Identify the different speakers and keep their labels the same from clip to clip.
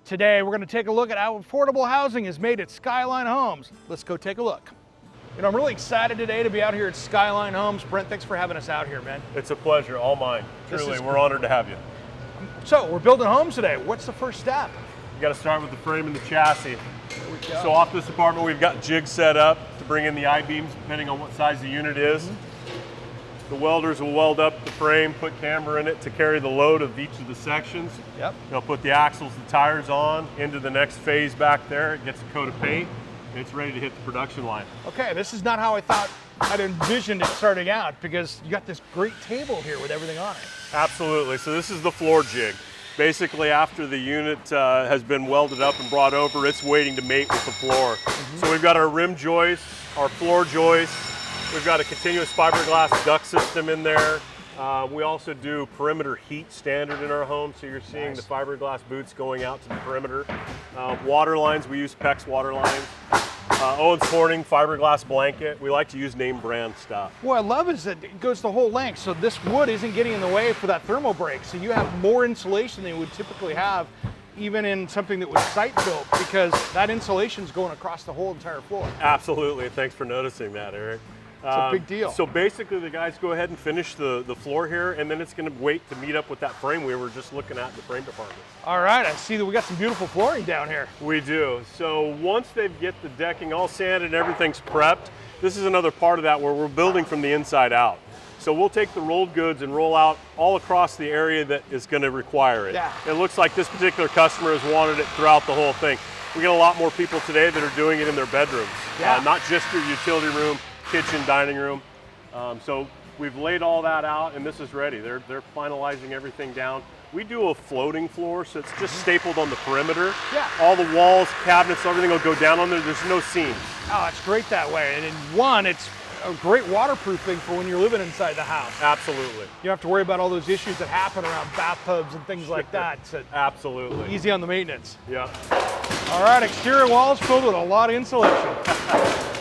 Speaker 1: Today, we're going to take a look at how affordable housing is made at Skyline Homes. Let's go take a look. You know, I'm really excited today to be out here at Skyline Homes. Brent, thanks for having us out here, man.
Speaker 2: It's a pleasure, all mine. Truly, we're honored to have you.
Speaker 1: So, we're building homes today. What's the first step?
Speaker 2: You got to start with the frame and the chassis.
Speaker 1: There we go.
Speaker 2: So off this apartment, we've got jigs set up to bring in the I-beams, depending on what size the unit is. The welders will weld up the frame, put camber in it to carry the load of each of the sections.
Speaker 1: Yep.
Speaker 2: They'll put the axles, the tires on into the next phase back there. It gets a coat of paint, and it's ready to hit the production line.
Speaker 1: Okay, this is not how I thought I'd envisioned it starting out, because you got this great table here with everything on it.
Speaker 2: Absolutely. So this is the floor jig. Basically, after the unit has been welded up and brought over, it's waiting to mate with the floor. So we've got our rim joist, our floor joist. We've got a continuous fiberglass duct system in there. We also do perimeter heat standard in our home, so you're seeing the fiberglass boots going out to the perimeter. Water lines, we use PEX water lines. Owens Corning fiberglass blanket. We like to use name brand stuff.
Speaker 1: What I love is that it goes the whole length, so this wood isn't getting in the way for that thermal break. So you have more insulation than you would typically have even in something that was site built, because that insulation is going across the whole entire floor.
Speaker 2: Absolutely. Thanks for noticing that, Eric.
Speaker 1: It's a big deal.
Speaker 2: So basically the guys go ahead and finish the floor here, and then it's going to wait to meet up with that frame we were just looking at in the frame department.
Speaker 1: All right, I see that we got some beautiful flooring down here.
Speaker 2: We do. So once they get the decking all sanded and everything's prepped, this is another part of that where we're building from the inside out. So we'll take the rolled goods and roll out all across the area that is going to require it.
Speaker 1: Yeah.
Speaker 2: It looks like this particular customer has wanted it throughout the whole thing. We get a lot more people today that are doing it in their bedrooms, not just your utility room, kitchen, dining room. So we've laid all that out, and this is ready. They're finalizing everything down. We do a floating floor, so it's just stapled on the perimeter.
Speaker 1: Yeah.
Speaker 2: All the walls, cabinets, everything will go down on there. There's no seams.
Speaker 1: Oh, it's great that way. And in one, it's a great waterproofing for when you're living inside the house.
Speaker 2: Absolutely.
Speaker 1: You don't have to worry about all those issues that happen around bathtubs and things like that. So
Speaker 2: absolutely.
Speaker 1: Easy on the maintenance.
Speaker 2: Yeah.
Speaker 1: All right, exterior walls filled with a lot of insulation.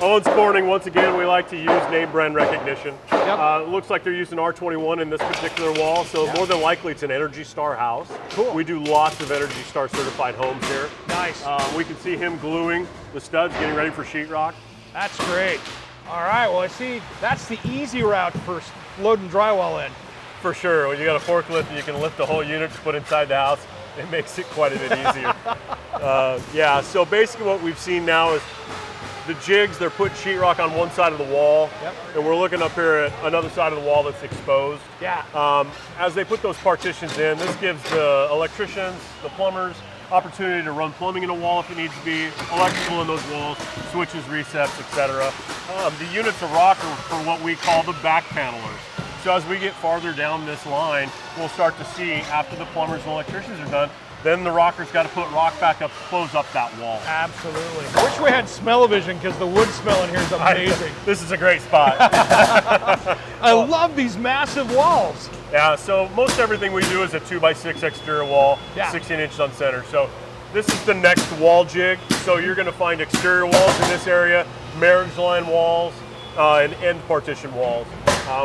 Speaker 2: Owens Corning, once again, we like to use name brand recognition.
Speaker 1: Yep.
Speaker 2: It looks like they're using R21 in this particular wall, so more than likely it's an Energy Star house.
Speaker 1: Cool.
Speaker 2: We do lots of Energy Star certified homes here.
Speaker 1: Nice.
Speaker 2: We can see him gluing the studs, getting ready for sheetrock.
Speaker 1: That's great. All right, well, I see that's the easy route for loading drywall in.
Speaker 2: For sure. When you got a forklift and you can lift the whole unit to put inside the house, it makes it quite a bit easier. Yeah, so basically what we've seen now is the jigs, they're putting sheetrock on one side of the wall, and we're looking up here at another side of the wall that's exposed.
Speaker 1: Yeah.
Speaker 2: As they put those partitions in, this gives the electricians, the plumbers, opportunity to run plumbing in a wall if it needs to be, electrical in those walls, switches, resets, etc. The units are rocker for what we call the back panelers. So as we get farther down this line, we'll start to see, after the plumbers and electricians are done, then the rocker's got to put rock back up to close up that wall.
Speaker 1: Absolutely. I wish we had smell-o-vision, because the wood smell in here is amazing.
Speaker 2: This is a great spot.
Speaker 1: I love these massive walls.
Speaker 2: Yeah, so most everything we do is a 2x6 exterior wall, 16 inches on center. So this is the next wall jig. So you're going to find exterior walls in this area, marriage line walls, and end partition walls.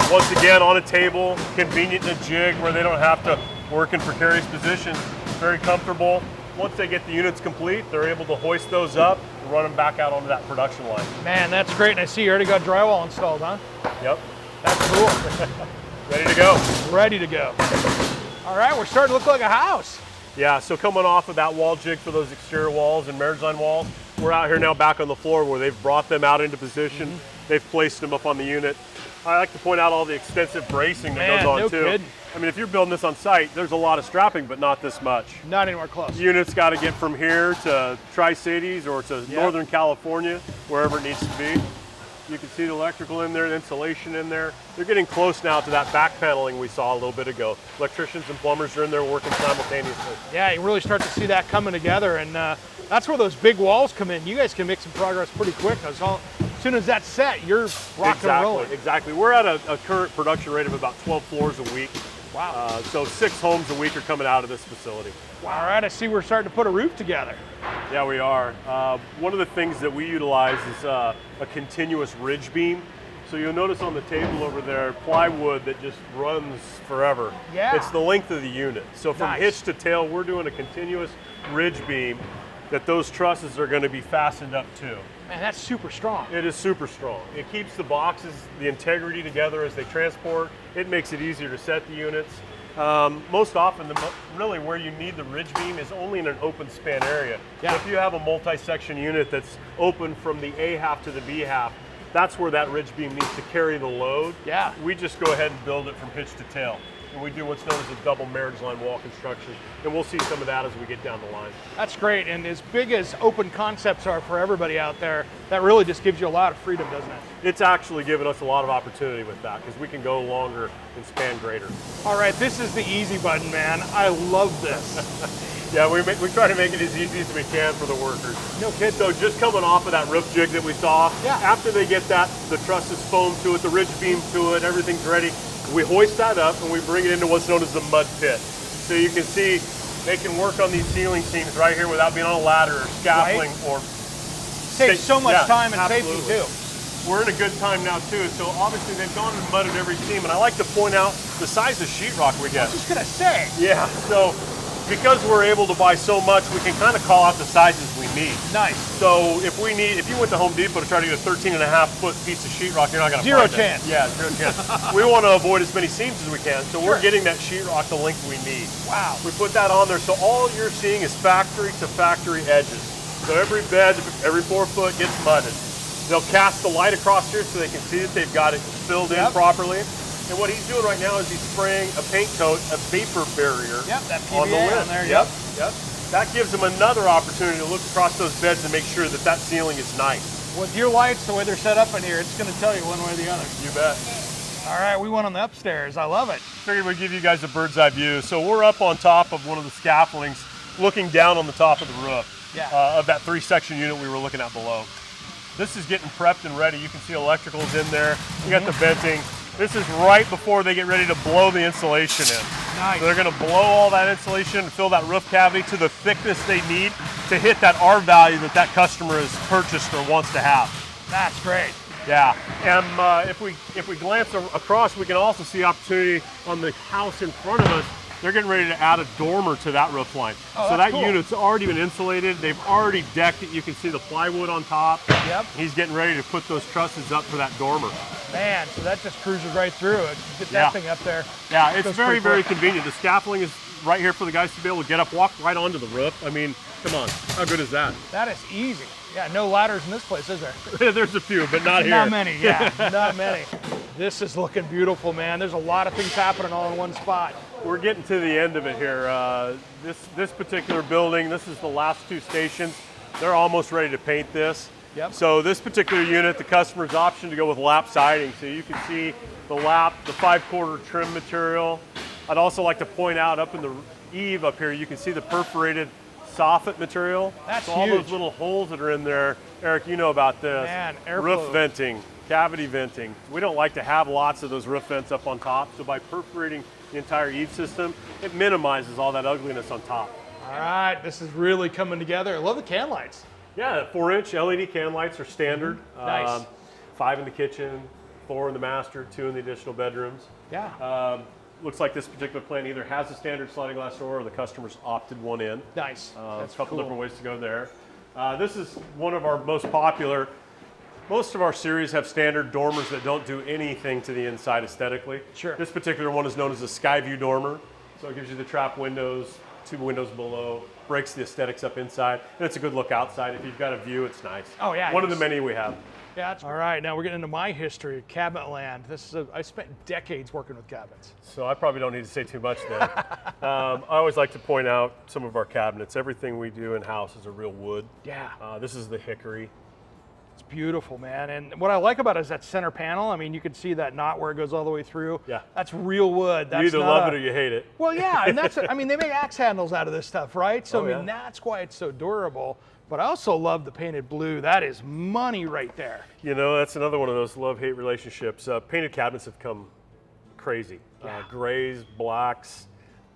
Speaker 2: Once again, on a table, convenient in a jig where they don't have to work in precarious positions. Very comfortable. Once they get the units complete, they're able to hoist those up and run them back out onto that production line.
Speaker 1: Man, that's great. And I see you already got drywall installed, huh?
Speaker 2: Yep.
Speaker 1: That's cool.
Speaker 2: Ready to go.
Speaker 1: Ready to go. All right, we're starting to look like a house.
Speaker 2: Yeah, so coming off of that wall jig for those exterior walls and marriage line walls, we're out here now back on the floor where they've brought them out into position. They've placed them up on the unit. I like to point out all the extensive bracing that goes on too.
Speaker 1: Kidding.
Speaker 2: I mean, if you're building this on site, there's a lot of strapping, but not this much.
Speaker 1: Not anywhere close.
Speaker 2: The unit's got to get from here to Tri-Cities or to Northern California, wherever it needs to be. You can see the electrical in there, the insulation in there. They're getting close now to that back paneling we saw a little bit ago. Electricians and plumbers are in there working simultaneously.
Speaker 1: Yeah, you really start to see that coming together, and that's where those big walls come in. You guys can make some progress pretty quick, because as soon as that's set, you're rocking and rolling.
Speaker 2: Exactly. We're at a current production rate of about 12 floors a week.
Speaker 1: Wow.
Speaker 2: So 6 homes a week are coming out of this facility.
Speaker 1: All right, I see we're starting to put a roof together.
Speaker 2: Yeah, we are. One of the things that we utilize is a continuous ridge beam. So you'll notice on the table over there, plywood that just runs forever.
Speaker 1: Yeah.
Speaker 2: It's the length of the unit. So from hitch to tail, we're doing a continuous ridge beam that those trusses are going to be fastened up to.
Speaker 1: Man, that's super strong.
Speaker 2: It is super strong. It keeps the boxes, the integrity together as they transport. It makes it easier to set the units. Most often, really where you need the ridge beam is only in an open span area.
Speaker 1: Yeah.
Speaker 2: If you have a multi-section unit that's open from the A half to the B half, that's where that ridge beam needs to carry the load.
Speaker 1: Yeah.
Speaker 2: We just go ahead and build it from pitch to tail. And we do what's known as a double marriage line wall construction. And we'll see some of that as we get down the line.
Speaker 1: That's great, and as big as open concepts are for everybody out there, that really just gives you a lot of freedom, doesn't it?
Speaker 2: It's actually given us a lot of opportunity with that because we can go longer and span greater.
Speaker 1: All right, this is the easy button, man. I love this.
Speaker 2: Yeah, we try to make it as easy as we can for the workers.
Speaker 1: No kidding.
Speaker 2: So just coming off of that roof jig that we saw,
Speaker 1: Yeah.
Speaker 2: after they get that, the trusses foam to it, the ridge beam to it, everything's ready, we hoist that up and we bring it into what's known as the mud pit. So you can see they can work on these ceiling seams right here without being on a ladder or scaffolding or
Speaker 1: Saves so much time and
Speaker 2: absolutely.
Speaker 1: safety too.
Speaker 2: We're in a good time now too, so obviously they've gone and mudded every seam, and I like to point out the size of sheetrock we
Speaker 1: I
Speaker 2: get.
Speaker 1: was just gonna say.
Speaker 2: Yeah, so because we're able to buy so much, we can kind of call out the sizes we need.
Speaker 1: Nice.
Speaker 2: So if you went to Home Depot to try to get a 13.5-foot piece of sheetrock, you're not going to
Speaker 1: Zero
Speaker 2: find
Speaker 1: chance.
Speaker 2: it. Yeah, zero chance. We want to avoid as many seams as we can, so
Speaker 1: Sure.
Speaker 2: we're getting that sheetrock the length we need.
Speaker 1: Wow.
Speaker 2: We put that on there, so all you're seeing is factory to factory edges. So every bed, every 4 foot gets mudded. They'll cast the light across here so they can see that they've got it filled in properly. And what he's doing right now is he's spraying a paint coat, a vapor barrier
Speaker 1: That
Speaker 2: on the
Speaker 1: PVA
Speaker 2: lid.
Speaker 1: on there.
Speaker 2: Yep. That gives them another opportunity to look across those beds and make sure that that ceiling is nice.
Speaker 1: With your lights, the way they're set up in here, it's gonna tell you one way or the other.
Speaker 2: You bet.
Speaker 1: All right, we went on the upstairs. I love it.
Speaker 2: Figured we'd give you guys a bird's eye view. So we're up on top of one of the scaffoldings, looking down on the top of the roof of that 3-section unit we were looking at below. This is getting prepped and ready. You can see electricals in there. You got the venting. This is right before they get ready to blow the insulation in.
Speaker 1: Nice.
Speaker 2: So they're gonna blow all that insulation and fill that roof cavity to the thickness they need to hit that R value that that customer has purchased or wants to have.
Speaker 1: That's great.
Speaker 2: Yeah, and if we glance across, we can also see opportunity on the house in front of us. They're getting ready to add a dormer to that roof line.
Speaker 1: Oh,
Speaker 2: so
Speaker 1: that's
Speaker 2: that
Speaker 1: cool.
Speaker 2: unit's already been insulated. They've already decked it. You can see the plywood on top.
Speaker 1: Yep.
Speaker 2: He's getting ready to put those trusses up for that dormer.
Speaker 1: Man, so that just cruises right through it. Get that thing up there.
Speaker 2: Yeah, it's
Speaker 1: Goes
Speaker 2: very,
Speaker 1: pretty
Speaker 2: very
Speaker 1: quick.
Speaker 2: convenient. The scaffolding is right here for the guys to be able to get up, walk right onto the roof. I mean, come on, how good is that?
Speaker 1: That is easy. Yeah, no ladders in this place, is there?
Speaker 2: There's a few, but not here.
Speaker 1: Not many, yeah, not many. This is looking beautiful, man. There's a lot of things happening all in one spot.
Speaker 2: We're getting to the end of it here. This particular building, this is the last 2 stations. They're almost ready to paint this.
Speaker 1: Yep.
Speaker 2: So this particular unit, the customer's option to go with lap siding. So you can see the lap, the 5/4 trim material. I'd also like to point out up in the eave up here, you can see the perforated soffit material.
Speaker 1: That's
Speaker 2: so all
Speaker 1: huge.
Speaker 2: those little holes that are in there. Eric, you know about this.
Speaker 1: Man, airflow.
Speaker 2: Roof venting, cavity venting. We don't like to have lots of those roof vents up on top. So by perforating the entire eave system, it minimizes all that ugliness on top.
Speaker 1: All right, this is really coming together. I love the can lights.
Speaker 2: Yeah, 4-inch LED can lights are standard.
Speaker 1: Nice.
Speaker 2: 5 in the kitchen, 4 in the master, 2 in the additional bedrooms.
Speaker 1: Yeah.
Speaker 2: Looks like this particular plan either has a standard sliding glass door or the customer's opted one in.
Speaker 1: Nice. That's
Speaker 2: a couple
Speaker 1: cool.
Speaker 2: different ways to go there. This is one of our most popular. Most of our series have standard dormers that don't do anything to the inside aesthetically.
Speaker 1: Sure.
Speaker 2: This particular one is known as a sky view dormer. So it gives you the trap windows, 2 windows below, breaks the aesthetics up inside, and it's a good look outside. If you've got a view, it's nice.
Speaker 1: Oh, yeah,
Speaker 2: One of the
Speaker 1: it's-
Speaker 2: many we have.
Speaker 1: Yeah. All right, now we're getting into my history, cabinet land. I spent decades working with cabinets.
Speaker 2: So I probably don't need to say too much then. I always like to point out some of our cabinets. Everything we do in-house is a real wood.
Speaker 1: Yeah.
Speaker 2: This is the hickory.
Speaker 1: It's beautiful, man. And what I like about it is that center panel. I mean, you can see that knot where it goes all the way through.
Speaker 2: Yeah.
Speaker 1: That's real wood. That's
Speaker 2: You either
Speaker 1: not
Speaker 2: love it or you hate it.
Speaker 1: Well, yeah, and that's, I mean, they make axe handles out of this stuff, right? So,
Speaker 2: Oh,
Speaker 1: I mean,
Speaker 2: yeah.
Speaker 1: that's why it's so durable. But I also love the painted blue. That is money right there.
Speaker 2: You know, that's another one of those love-hate relationships. Painted cabinets have come crazy.
Speaker 1: Yeah.
Speaker 2: Grays, blacks,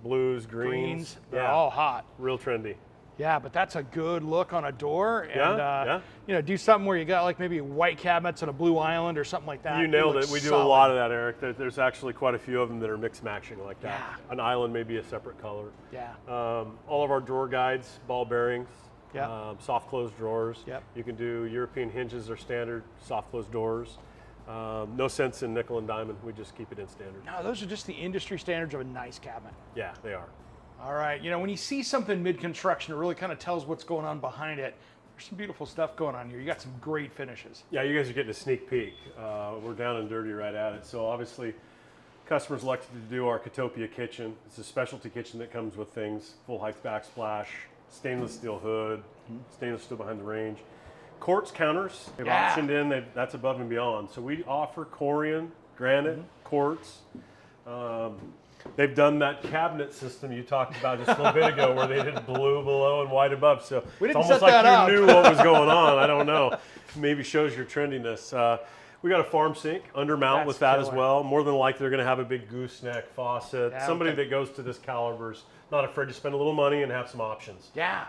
Speaker 2: blues, greens.
Speaker 1: They're all hot.
Speaker 2: Real trendy.
Speaker 1: Yeah, but that's a good look on a door. And,
Speaker 2: Yeah.
Speaker 1: you know, do something where you got like maybe white cabinets and a blue island or something like that.
Speaker 2: You nailed it.
Speaker 1: looks
Speaker 2: We do
Speaker 1: solid.
Speaker 2: a lot of that, Eric. There's actually quite a few of them that are mix matching like that.
Speaker 1: Yeah.
Speaker 2: An island may be a separate color.
Speaker 1: Yeah.
Speaker 2: All of our drawer guides, ball bearings,
Speaker 1: Yeah.
Speaker 2: soft close drawers.
Speaker 1: Yep.
Speaker 2: You can do European hinges or standard soft close doors. No sense in nickel and diamond. We just keep it in standard.
Speaker 1: No, those are just the industry standards of a nice cabinet.
Speaker 2: Yeah, they are.
Speaker 1: All right, you know, when you see something mid-construction, it really kind of tells what's going on behind it. There's some beautiful stuff going on here. You got some great finishes.
Speaker 2: Yeah, you guys are getting a sneak peek. We're down and dirty right at it. So obviously, customers elected to do our Katopia kitchen. It's a specialty kitchen that comes with things, full height backsplash, stainless steel hood, stainless steel behind the range. Quartz counters, they've
Speaker 1: Yeah.
Speaker 2: optioned in, that's above and beyond. So we offer Corian, granite, quartz. They've done that cabinet system you talked about just a little bit ago where they did blue below and white above. So
Speaker 1: We
Speaker 2: it's
Speaker 1: didn't
Speaker 2: almost
Speaker 1: set
Speaker 2: like
Speaker 1: that
Speaker 2: you
Speaker 1: up.
Speaker 2: knew what was going on. I don't know. Maybe shows your trendiness. We got a farm sink under mount
Speaker 1: That's
Speaker 2: with that as
Speaker 1: killer.
Speaker 2: well. More than likely they're going to have a big gooseneck faucet.
Speaker 1: Yeah,
Speaker 2: Somebody
Speaker 1: okay.
Speaker 2: that goes to this caliber's not afraid to spend a little money and have some options.
Speaker 1: Yeah,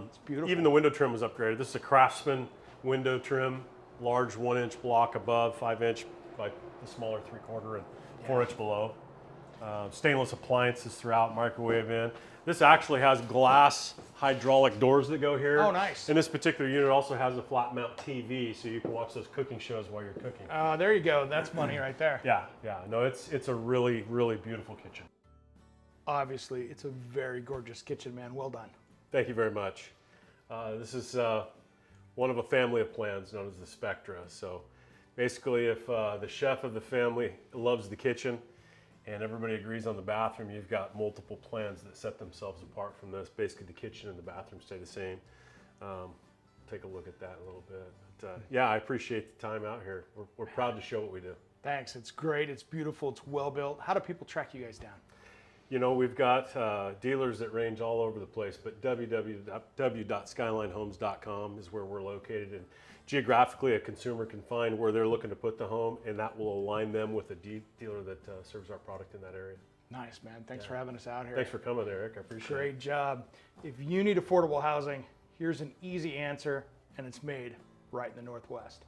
Speaker 1: it's beautiful.
Speaker 2: Even the window trim was upgraded. This is a Craftsman window trim, large 1-inch block above, 5-inch, like the smaller 3/4 and 4-inch below. Stainless appliances throughout, microwave in. This actually has glass hydraulic doors that go here.
Speaker 1: Oh, nice.
Speaker 2: And this particular unit also has a flat mount TV, so you can watch those cooking shows while you're cooking.
Speaker 1: There you go. That's money right there.
Speaker 2: Yeah. No, it's a really, really beautiful kitchen.
Speaker 1: Obviously, it's a very gorgeous kitchen, man. Well done.
Speaker 2: Thank you very much. This is one of a family of plans known as the Spectra. So basically, if the chef of the family loves the kitchen and everybody agrees on the bathroom, you've got multiple plans that set themselves apart from this. Basically, the kitchen and the bathroom stay the same. Take a look at that a little bit. But, yeah, I appreciate the time out here. We're proud to show what we do.
Speaker 1: Thanks. It's great. It's beautiful. It's well built. How do people track you guys down?
Speaker 2: You know, we've got dealers that range all over the place, but www.skylinehomes.com is where we're located. And geographically, a consumer can find where they're looking to put the home, and that will align them with a dealer that serves our product in that area.
Speaker 1: Nice, man. Thanks for having us out here.
Speaker 2: Thanks for coming, Eric. I appreciate it.
Speaker 1: Great job. If you need affordable housing, here's an easy answer, and it's made right in the Northwest.